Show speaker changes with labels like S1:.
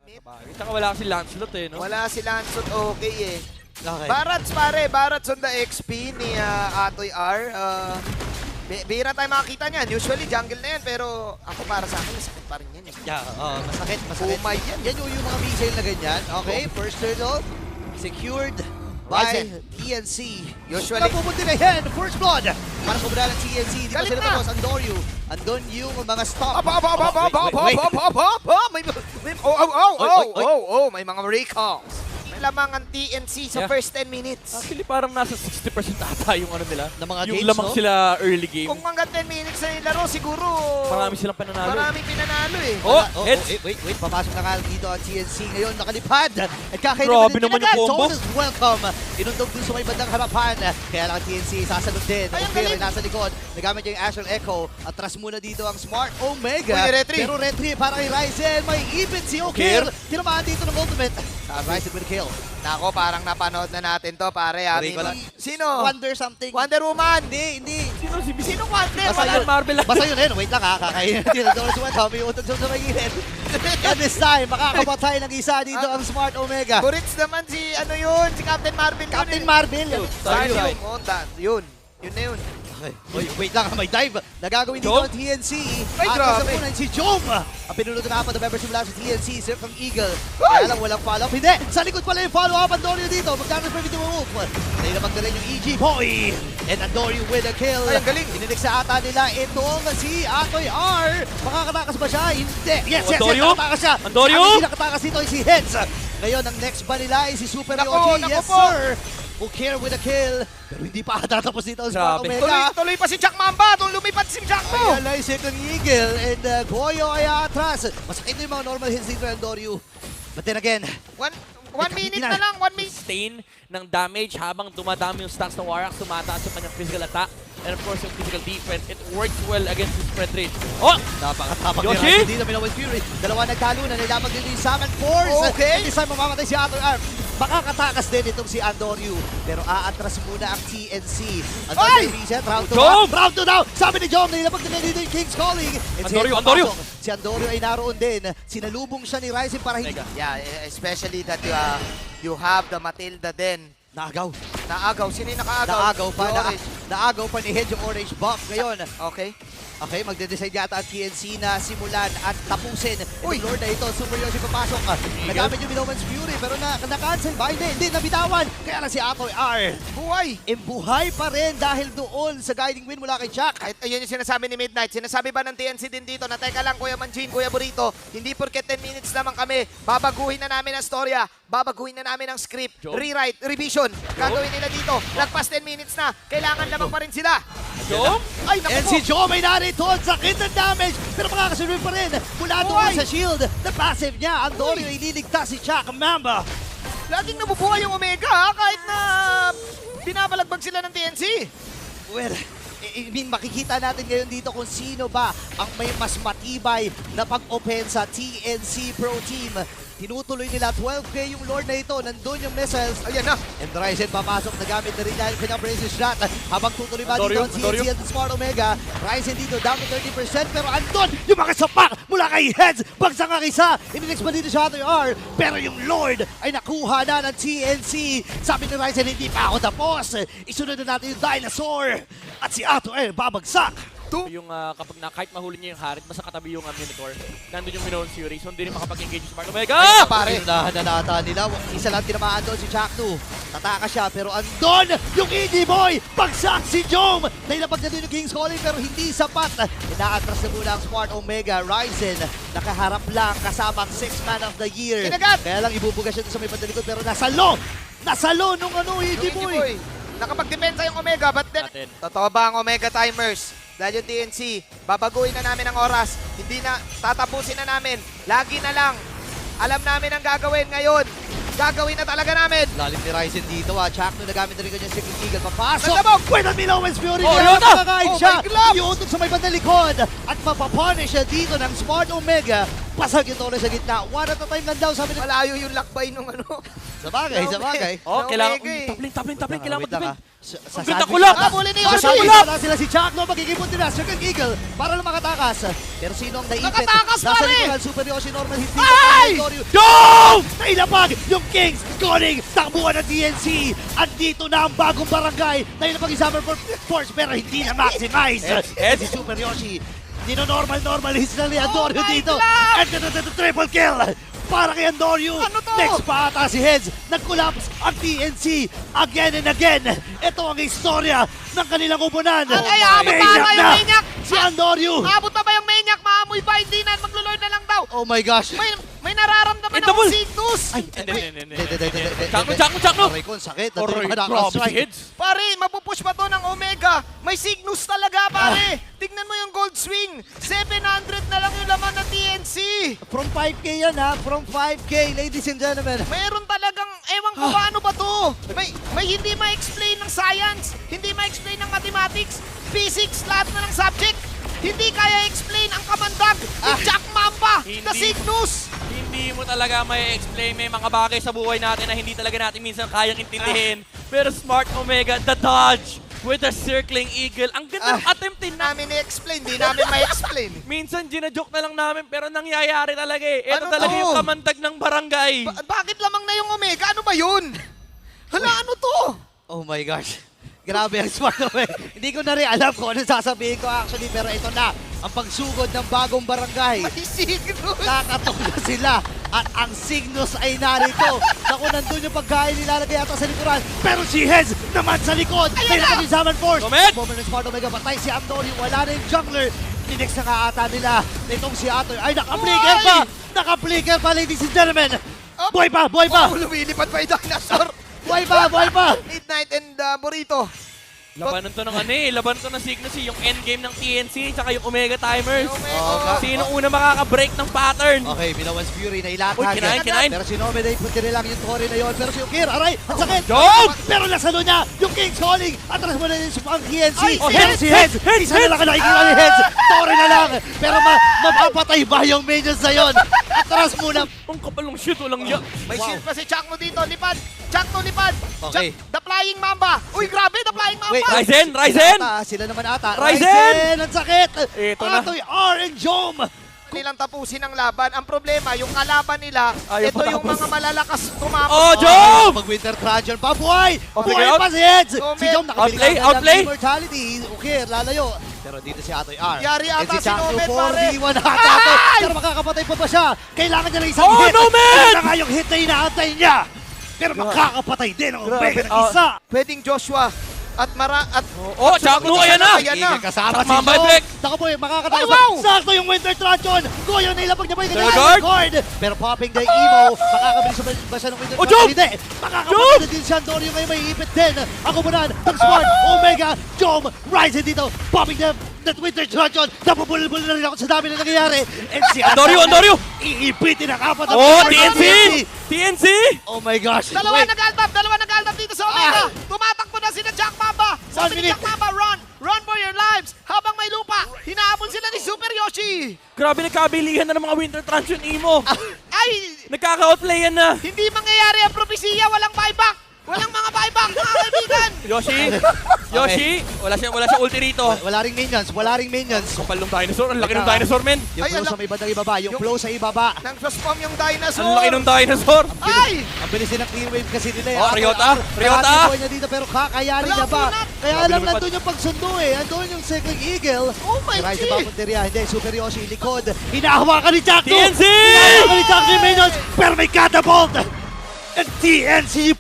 S1: Tsaka wala kasi Lancelot eh, no?
S2: Wala si Lancelot, okay eh.
S3: Okay.
S2: Barats pare, Barats on the XP ni Atoy R. Bihira tayo makakita niyan. Usually jungle na yan, pero ako para sa akin, masakit pa rin yan eh.
S3: Yeah, masakit.
S2: Umay yan.
S3: Yan yung mga missile na ganyan. Okay, first turtle. Secured by
S2: Ryzen.
S3: TNC.
S2: Usually-
S3: Napupunti na yan, first blood. Para kumula ng TNC. Di ba
S2: Galit
S3: sila
S2: na.
S3: tapos? Andoryu. Andun yung mga stop.
S2: May mga recalls. May lamang ang TNC sa
S1: Yeah.
S2: first 10 minutes.
S1: Actually, parang nasa 60% ata yung ano nila.
S3: Na mga
S1: yung
S3: games,
S1: lamang
S3: no?
S1: sila early game.
S2: Kung hanggang 10 minutes na yung laro, siguro
S1: Marami silang pananalo.
S2: maraming pinanalo eh.
S1: Oh, heads.
S3: Wait. Papasok na nga dito ang TNC ngayon. Nakalipad. At kakailan
S1: Grabe naman yung combo.
S3: Jonas, welcome. Inundog dun sa may bandang harapan. Kaya lang ang TNC sasalot din.
S2: Ay, ang
S3: Okay,
S2: galing.
S3: nasa likod. Nagamit yung Astral Echo. Atras muna dito ang Smart Omega.
S2: Uy, Retri.
S3: Pero Retri para kay Ryzen. May ipit si Okir. Tinamaan dito ng ultimate. Ryzen with a kill.
S2: Nako, parang napanood na natin to, pare.
S3: Break ko lang.
S2: Sino?
S3: Wonder something.
S2: Wonder Woman.
S3: Hindi.
S1: Sino si Bisin?
S2: Sino Wonder?
S3: Basta
S2: Wala.
S3: yun,
S1: Marvel lang.
S3: Basta yun, wait lang ha, kakainin dito Jonas welcome, may utod sa may gilid. And this time, makakapatay ng isa dito ang Smart Omega.
S2: Burits naman si ano yun, si Captain Marvel.
S3: Captain Marvel.
S1: Sorry,
S2: Yun, yun. Yun na yun.
S3: Okay. Oy, wait lang, may dive. Nagagawin dito
S1: Jom?
S3: ang TNC.
S2: Ay,
S3: At
S2: grabe.
S3: sa unan si Jom. Ang pinunod na apat na members mula sa TNC, Sir from Eagle.
S2: Ay!
S3: Kaya lang walang follow-up. Hindi! Sa likod pala yung follow-up. Andorio dito. Magkakaroon dito ang Wolf. Dahil na magdala yung EG Boy. And Andorio with a kill.
S2: Ay, ang galing.
S3: Ininig sa ata nila itong si Atoy R. Makakatakas ba siya? Hindi. Yes,
S1: Andorio?
S3: nakatakas siya.
S1: Andorio?
S3: Ang hindi nakatakas dito ay si Heads. Ngayon, ang next ba nila ay si Super
S2: Nako,
S3: Yoshi.
S2: nako
S3: Yes,
S2: po.
S3: sir. Ukir with a kill. Pero hindi pa tatapos dito ang Smart
S1: Grabe.
S3: Omega.
S2: Tuloy pa si Jack Mamba. Lumipat si Jack mo.
S3: Ayan ay second Eagle and Goyo ay atras. Masakit na yung mga normal hits dito ng Doryu. But then again,
S2: One minute na lang. 1 minute.
S1: Sustain ng damage habang dumadami yung stacks ng Warax, tumataas yung kanyang physical attack. And of course, yung physical defense, it works well against the spread rate. Oh!
S3: napakatapak ni
S1: Yoshi?
S3: Ryzen dito. Minawal Fury. Dalawa nagtalo na. Nilamag din yung Summon Force.
S2: Okay.
S3: And this time mamamatay si Atoy R. Makakatakas din itong si Andoryu. Pero aatras muna ang TNC.
S2: Ay!
S3: Another reset. Round 2
S1: Jom!
S3: Round 2 daw. Sabi ni Jom. Nilapag na dito yung King's Calling. And si
S1: Andoryu,
S3: Head
S1: Andoryu!
S3: papasok. Si Andoryu ay naroon din. Sinalubong siya ni Ryzen para hindi.
S1: Mega.
S2: Yeah, especially that you have the Matilda din.
S3: Naagaw.
S2: Naagaw. Sino yung nakaagaw?
S3: Naagaw pa.
S2: Yung orange.
S3: Naagaw pa ni Head yung orange buff ngayon.
S2: Okay.
S3: Okay, magde-decide yata ang TNC na simulan at tapusin.
S2: Uy!
S3: Yung Lord na ito, Super Yoshi papasok. Nagamit yung Binoman's Fury pero na-cancel ba? Hindi, nabitawan. Kaya lang si Atoy R.
S2: Buhay.
S3: Buhay pa rin dahil doon sa guiding win mula kay Jack.
S2: Kahit ayun yung sinasabi ni Midnight. Sinasabi ba ng TNC din dito na teka lang Kuya Manjin, Kuya Burrito, hindi porket 10 minutes naman kami, babaguhin na namin ang storya, babaguhin na namin ang script,
S1: Joe?
S2: rewrite, revision. Gagawin nila dito. Lagpas 10 minutes na. Kailangan lamang pa rin sila.
S1: Jom?
S2: Ay, naku
S3: And
S2: po.
S3: si Joe may narito, sakit ng damage, pero makakasurvive pa rin. Mula doon
S2: Buhay!
S3: sa shield, na passive niya, Andorio ililigtas si Jack Mamba.
S2: Laging nabubuhay yung Omega ha, kahit na binabalagbag sila ng TNC.
S3: Well, I mean, makikita natin ngayon dito kung sino ba ang may mas matibay na pag-open sa TNC Pro Team. Tinutuloy nila 12K yung Lord na ito. Nandun yung missiles.
S2: Ayan na.
S3: And Ryzen papasok. Nagamit na rin dahil kanyang Braces shot. Habang tutuloy ba dito ang TNC at Smart Omega. Ryzen dito down to 30%. Pero andun yung mga sapak mula kay Heads. Bagsak ang isa. Ininex pa dito siya Atoy R. Pero yung Lord ay nakuha na ng TNC. Sabi ni Ryzen, hindi pa ako tapos. Isunod na natin yung Dinosaur. At si Atoy R babagsak.
S1: Yung kapag kahit mahuli niya yung Harit, basta katabi yung Minotaur, nandun yung Minotaur's Fury, so hindi rin makapag-engage sa Smart Omega.
S2: Ay, pare.
S3: Pinunahan na nata nila. Isa lang tinamaan doon si Jack 2. Tataka siya pero andon yung EG Boy. Bagsak si Jom. Nailapag na din yung King's Calling pero hindi sapat. Inaatras na muna ang Smart Omega. Ryzen nakaharap lang kasama ang 6th man of the year.
S2: Kinagat!
S3: Kaya lang ibubuga siya sa may pandalikod pero nasalo. Nasalo nung EG
S2: Yung
S3: Boy.
S2: Nakapagdepensa yung Omega, but then,
S1: Natin.
S2: totoo ba ang Omega timers? Dahil yung TNC, babaguhin na namin ang oras. Hindi na, tatapusin na namin. Lagi na lang. Alam namin ang gagawin ngayon. Gagawin na talaga namin.
S3: Lalim ni Ryzen dito Jack na nagamit na rin kanyang second eagle. Papasok!
S2: Nagdabog!
S3: With a Milowens Fury!
S1: Oh,
S3: Kaya
S1: yun na!
S3: makakain
S2: Oh,
S3: siya!
S2: my gloves!
S3: Iutot sa may bandalikod! At mapapunish siya dito ng Smart Omega. Pasag yung Torres sa gitna. One at a time lang daw, sabi nila.
S2: Malayo yung lakbay nung ano.
S3: Sa bagay, sa bagay.
S1: Oh,
S2: Na
S1: kailangan.
S2: Omega eh.
S1: Top lane, kailangan
S3: Wait lang,
S1: mag-defend.
S3: Sa
S1: Ang ganda
S3: sandwich
S1: kulak!
S3: na-
S2: Habulin ni
S3: Sa
S2: Orsi!
S3: sandwich na sila si Chakno, magkikipot nila. Second Eagle para lang makatakas. Pero sino ang naipit?
S2: Nakatakas pa
S3: Nasa
S2: rin!
S3: likuran, Super Yoshi normal hit.
S2: Ay!
S3: Dome! Nailapag yung Kings. Koning, takbuhan ng TNC. Andito na ang bagong barangay. Nailapag yung Summer Force pero hindi na maximize.
S1: Ed.
S3: Si Super Yoshi. Normal hits na ni Andorio
S2: my
S3: dito.
S2: God!
S3: And the triple kill. Para kay Andorio.
S2: Ano to?
S3: Next pa ata si Heads. Nag-collapse ang TNC again and again. Ito ang istorya ng kanilang upunan.
S2: Ay, abot pa
S3: Maniac
S2: ba yung
S3: na
S2: Maniac?
S3: si Andorio.
S2: Abot pa ba yung Maniac? Maamoy ba? Hindi na. Maglulord na lang daw.
S3: Oh my gosh.
S2: May nararamdaman
S1: Ito,
S2: akong
S1: Bull.
S2: Cygnus.
S3: Ay,
S1: Hindi.
S3: Chakno,
S1: Chakno!
S3: Aray ko, ang sakit.
S1: Aray,
S3: Nandun
S1: grabe si
S3: strike.
S1: Heads.
S2: Pare, mapupush pa to ng Omega. May Cygnus talaga, pare. Tignan mo yung gold swing. 700 na lang yung laman ng TNC.
S3: From 5K yan ha. From 5K, ladies and gentlemen.
S2: Mayroon talagang, ewan ko paano ba to. May hindi ma-explain ng science, hindi ma-explain ng mathematics, physics, lahat na ng subject. Hindi kaya explain ang kamandag ni Jack Mamba na
S1: Hindi.
S2: Cygnus.
S1: Hindi mo talaga may explain. May mga bagay sa buhay natin na hindi talaga natin minsan kayang intindihin. Pero Smart Omega, the dodge with the circling eagle. Ang ganda ng attempt din na.
S2: Namin i-explain, di namin ma-explain.
S1: Minsan ginajoke na lang namin pero nangyayari talaga eh. Ito
S2: Ano
S1: talaga
S2: to?
S1: yung kamandag ng barangay.
S2: Bakit lamang na yung Omega? Ano ba yun? Hala, ano to?
S3: Oh my gosh. Grabe ang Smart Omega. Hindi ko na rin alam kung ano sasabihin ko actually. Pero ito na, ang pagsugod ng bagong barangay.
S2: May Cygnus.
S3: Kakatok na sila at ang Cygnus ay narito. Naku, nandun yung pagkain nilalagay ata sa likuran. Pero si Hez naman sa likod.
S2: Ayan na!
S3: Kailangan yung Zaman Force.
S1: Moment!
S3: Moment ng Smart Omega. Patay si Antonio. Wala na yung jungler. Tinex na nga ata nila. Itong si Atoy. Ay, naka-flicker
S2: Uy!
S3: pa! Naka-flicker pa, ladies and gentlemen.
S2: Up.
S3: Buhay pa! Buhay pa!
S2: Oh, lumilipad pa yung dinosaur.
S3: Buhay pa! Buhay pa!
S2: Midnight and Burrito.
S1: Labanan to ng ano eh. Labanan to ng Cygnus eh. Yung endgame ng TNC tsaka yung Omega Timers. Sino una makaka-break ng pattern?
S3: Okay, Minawan's Fury na ilatag.
S1: Uy, kinain.
S3: Pero si Nome, punti lang yung Tori na yun. Pero si Ukir, aray, ang sakit.
S1: Job!
S3: Pero nasalo niya yung King's Calling. Atras mo na yung ang TNC.
S2: Ay,
S3: Oh,
S2: si
S3: Heads,
S2: Heads,
S3: si Heads.
S1: Heads,
S3: Isa na lang nakikita ni Heads. Tori na lang. Pero mapapatay ba yung minions na yun? Atras muna.
S1: Ang kapal ng shit, walang ya.
S2: May
S3: Wow.
S2: shield pa si Chakno dito. Lipad. Chakno, lipad.
S3: Okay.
S2: The Flying Mamba. Uy, grabe. The Flying Mamba.
S3: Wait,
S1: Ryzen!
S3: Sila naman ata.
S1: Ryzen!
S3: Ang sakit.
S1: Ito na.
S3: Atoy, R and Jom.
S2: Nilang tapusin ang laban. Ang problema, yung kalaban nila,
S1: Ayaw
S2: ito
S1: pa
S2: yung
S1: tapos.
S2: mga malalakas tumapos.
S1: Oh, Job!
S3: Mag-Winter Trajan pa, buhay!
S1: Oh,
S3: Buhay
S1: sige, out.
S3: pa si Heads!
S2: Oh,
S3: Si Jom nakabili
S1: Outplay,
S3: ka na
S1: outplay.
S3: ng immortality. Okay, lalayo. Pero dito si Atoy R.
S2: Yari
S3: And
S2: ata si
S3: Chang'e,
S2: Nomad, pare.
S3: 4v1 ata ito. Pero makakapatay pa ba siya? Kailangan niya lang isang
S1: Oh,
S3: hit.
S1: Nomad!
S3: Ito na nga yung hit na inaantay niya. Pero makakapatay din ang Omega ng isa.
S2: Pwedeng Joshua at
S1: Oh, Chakno, ayan na!
S2: Ayan na.
S3: Igil kasama
S1: Sa
S3: si
S1: Mamba
S3: Jom.
S1: effect.
S3: Naku po, makakatakas.
S2: Ay, wow!
S3: Sakto yung Winter Trajan. Goyo, nailapag niya pa yung
S1: Third
S3: kanyang
S1: guard.
S3: Pero popping the emo. Makakabilis ba siya ng Winter
S1: Oh,
S3: Trajan?
S1: Jom!
S3: Hindi. Makakapagod na din si Antonio ngayon. May ipit din. Ang kumanan ng Smart Omega. Jom, Ryzen dito. Popping that Winter Trajan. Napabulol-bulol na rin ako sa dami na nangyayari. And si
S1: Andorio!
S3: Iipitin ang apat na
S1: Oh,
S3: Winter
S1: TNC!
S3: Trajan.
S1: TNC!
S3: Oh my gosh.
S2: Dalawa
S3: Wait.
S2: nag-altap dito sa Omega. Tumatakbo na sila Jack Mamba. Sabi ni
S3: minute.
S2: Jack Mamba, run for your lives. Habang may lupa, hinahabol sila ni Super Yoshi.
S1: Grabe, nagkabilihan na ng mga Winter Transition Emo.
S2: Ay,
S1: Nagkaka-outplayan na.
S2: hindi mangyayari ang propesiya. Walang buyback. Walang mga buyback, mga kaibigan.
S1: Yoshi, wala siya ulti rito.
S3: Wala ring minions. Wala ring minions.
S1: Kapal ng dinosaur, ang laki ng dinosaur, men.
S3: Yung
S2: Ay,
S3: flow
S2: ala-
S3: sa may bandang ibaba. Yung
S2: Yung-
S3: flow sa ibaba.
S2: Nang spam yung dinosaur.
S1: Ang laki ng dinosaur.
S2: Ay!
S3: Ang bilis din ng clear wave kasi nila.
S1: Oh, Ryota! Ryota!
S3: Kaya niya dito pero kakayanin
S2: Wala,
S3: niya ba?
S2: punat!
S3: Kaya
S1: Grabe
S3: alam
S1: lumipad.
S3: nandun yung pagsundo eh. Andun yung second eagle.
S2: Oh my
S3: Si Ryze
S2: G!
S3: pa punteriya. Hindi, Super Yoshi likod. Hinahawakan ni Chakno!
S1: TNC!
S3: Hinahawakan ni Chakno yung minions. Pero may catapult! And TNC